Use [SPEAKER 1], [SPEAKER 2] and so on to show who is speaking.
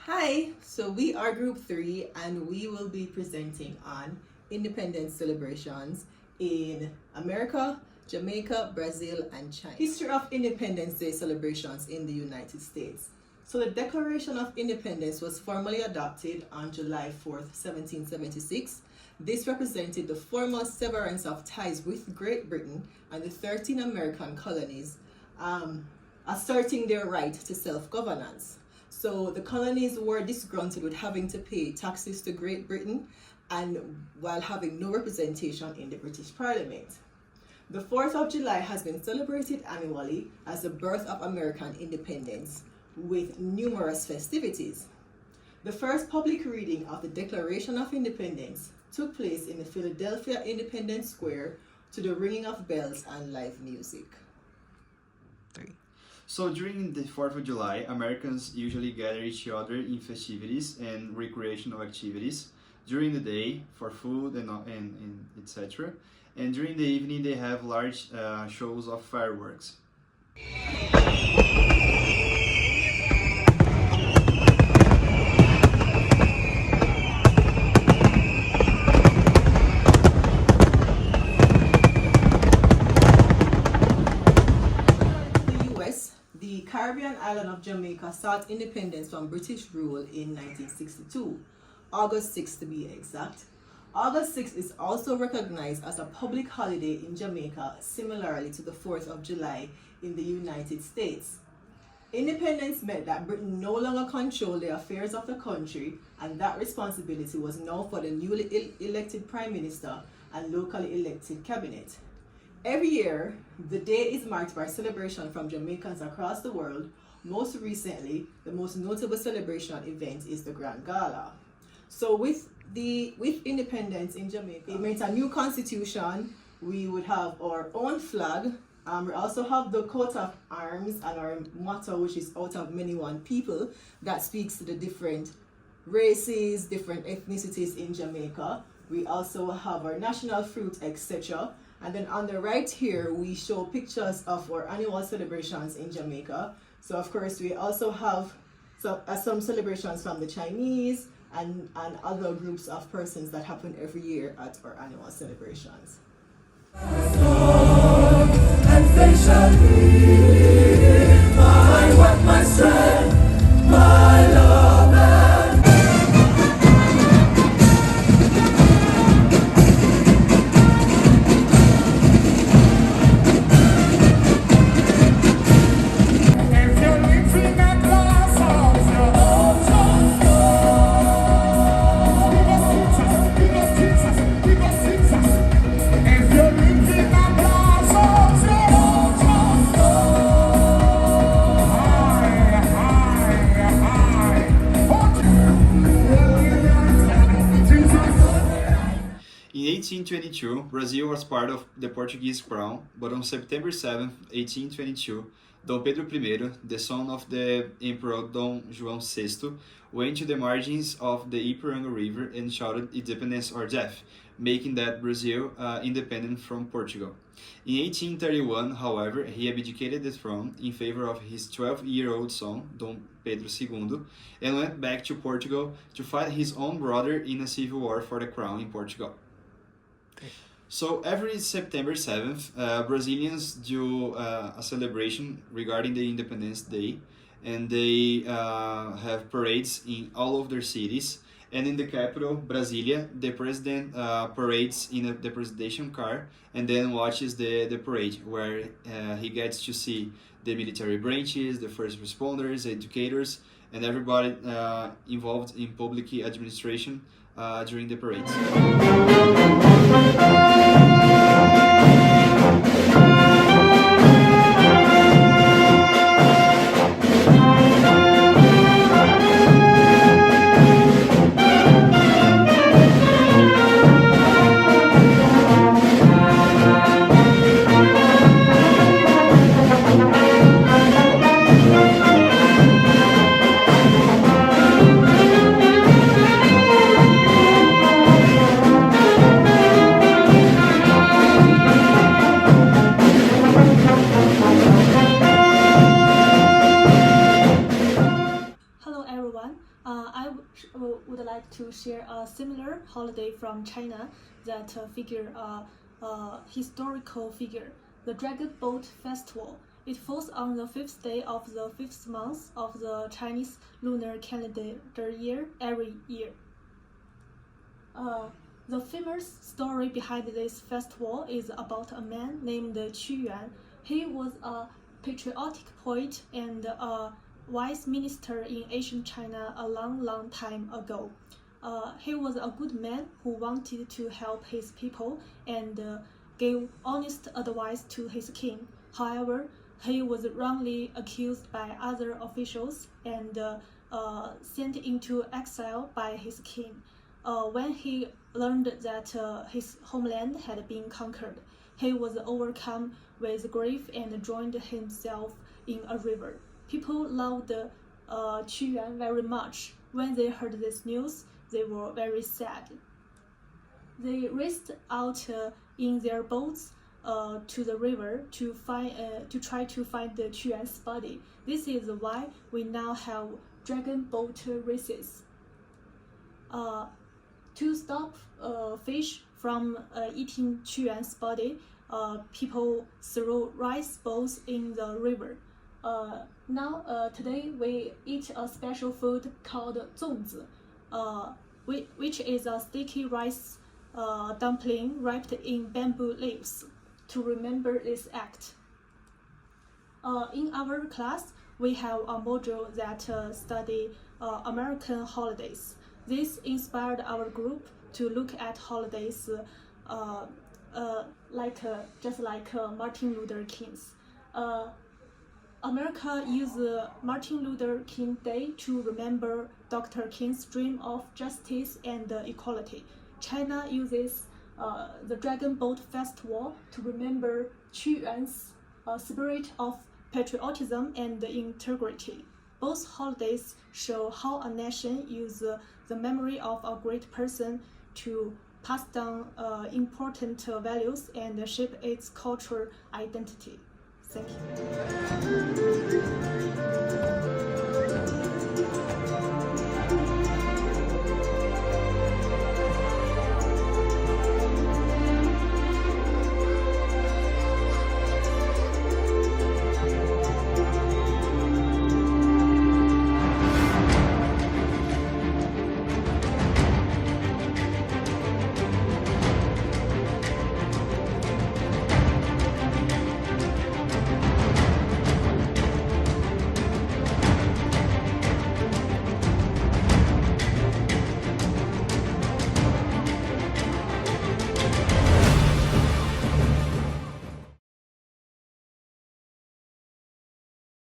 [SPEAKER 1] Hi, so we are Group 3 and we will be presenting on independence celebrations in America, Jamaica, Brazil, and China. History of Independence Day celebrations in the United States. So the Declaration of Independence was formally adopted on July 4th, 1776. This represented the formal severance of ties with Great Britain and the 13 American colonies, asserting their right to self-governance. So the colonies were disgruntled with having to pay taxes to Great Britain and while having no representation in the British Parliament. The 4th of July has been celebrated annually as the birth of American independence with numerous festivities. The first public reading of the Declaration of Independence took place in the Philadelphia Independence Square to the ringing of bells and live music.
[SPEAKER 2] So during the 4th of July, Americans usually gather each other in festivities and recreational activities during the day for food and etc. And during the evening, they have large shows of fireworks.
[SPEAKER 1] The Caribbean island of Jamaica sought independence from British rule in 1962, August 6 to be exact. August 6 is also recognized as a public holiday in Jamaica, similarly to the 4th of July in the United States. Independence meant that Britain no longer controlled the affairs of the country, and that responsibility was now for the newly elected Prime Minister and locally elected cabinet. Every year, the day is marked by celebration from Jamaicans across the world. Most recently, the most notable celebration event is the Grand Gala. So with independence in Jamaica, it meant a new constitution. We would have our own flag. We also have the coat of arms and our motto, which is out of many one people, that speaks to the different races, different ethnicities in Jamaica. We also have our national fruit, etc. And then on the right here, we show pictures of our annual celebrations in Jamaica. So of course, we also have some celebrations from the Chinese and other groups of persons that happen every year at our annual celebrations. And they shall be my wealth, my strength, my love and
[SPEAKER 2] In 1822, Brazil was part of the Portuguese crown, but on September 7, 1822, Dom Pedro I, the son of the Emperor Dom João VI, went to the margins of the Ipiranga River and shouted independence or death, making that Brazil independent from Portugal. In 1831, however, he abdicated the throne in favor of his 12-year-old son, Dom Pedro II, and went back to Portugal to fight his own brother in a civil war for the crown in Portugal. So every September 7th, Brazilians do a celebration regarding the Independence Day, and they have parades in all of their cities. And in the capital, Brasilia, the president parades in the presidential car and then watches the parade, where he gets to see the military branches, the first responders, educators, and everybody involved in public administration during the parades.
[SPEAKER 3] would like to share a similar holiday from China that figure a historical figure, the Dragon Boat Festival. It falls on the 5th day of the 5th month of the Chinese lunar calendar year every year. The famous story behind this festival is about a man named Qu Yuan. He was a patriotic poet and a wise minister in ancient China a long time ago. He was a good man who wanted to help his people and gave honest advice to his king. However, he was wrongly accused by other officials and sent into exile by his king. When he learned that his homeland had been conquered, he was overcome with grief and drowned himself in a river. People loved Qu Yuan very much. When they heard this news, they were very sad. They raced out in their boats to the river to try to find the Qu Yuan's body. This is why we now have dragon boat races. To stop fish from eating Qu Yuan's body, people throw rice balls in the river. Today we eat a special food called zongzi, which is a sticky rice dumpling wrapped in bamboo leaves to remember this act. In our class, we have a module that study American holidays. This inspired our group to look at holidays just like Martin Luther King's. America uses Martin Luther King Day to remember Dr. King's dream of justice and equality. China uses the Dragon Boat Festival to remember Qu Yuan's spirit of patriotism and integrity. Both holidays show how a nation uses the memory of a great person to pass down important values and shape its cultural identity. Thank you.